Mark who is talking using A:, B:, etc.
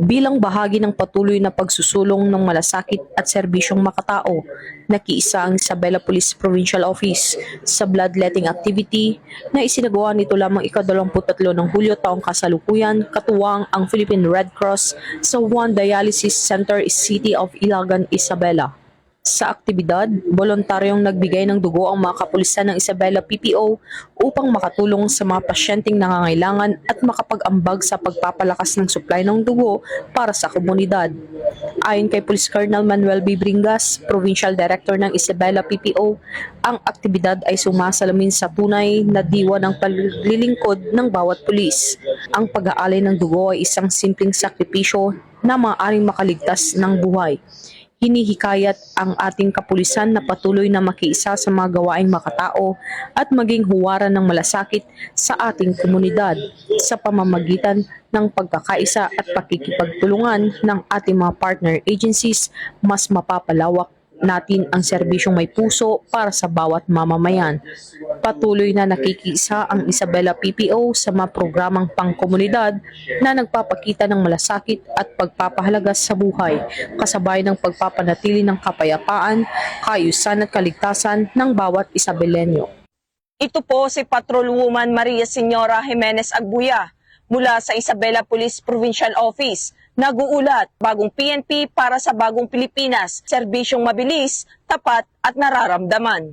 A: Bilang bahagi ng patuloy na pagsusulong ng malasakit at serbisyong makatao, nakiisa ang Isabela Police Provincial Office sa bloodletting activity na isinagawa nito lamang ika-23 ng Hulyo taong kasalukuyan katuwang ang Philippine Red Cross sa One Dialysis Center, City of Ilagan, Isabela. Sa aktibidad, voluntaryong nagbigay ng dugo ang mga kapulisan ng Isabela PPO upang makatulong sa mga pasyenteng nangangailangan at makapag-ambag sa pagpapalakas ng supply ng dugo para sa komunidad. Ayon kay Police Colonel Manuel B. Bringas, Provincial Director ng Isabela PPO, ang aktibidad ay sumasalamin sa tunay na diwa ng paglilingkod ng bawat pulis. Ang pag-aalay ng dugo ay isang simpleng sakripisyo na maaaring makaligtas ng buhay. Hinihikayat ang ating kapulisan na patuloy na makiisa sa mga gawaing makatao at maging huwaran ng malasakit sa ating komunidad sa pamamagitan ng pagkakaisa at pakikipagtulungan ng ating mga partner agencies. Mas mapapalawak natin ang serbisyong may puso para sa bawat mamamayan. Patuloy na nakikiisa ang Isabela PPO sa mga programang pangkomunidad na nagpapakita ng malasakit at pagpapahalaga sa buhay, kasabay ng pagpapanatili ng kapayapaan, kaayusan at kaligtasan ng bawat Isabelenyo.
B: Ito po si Patrolwoman Maria Señora Jimenez Agbuya mula sa Isabela Police Provincial Office. Nag-uulat, bagong PNP para sa bagong Pilipinas, serbisyong mabilis, tapat at nararamdaman.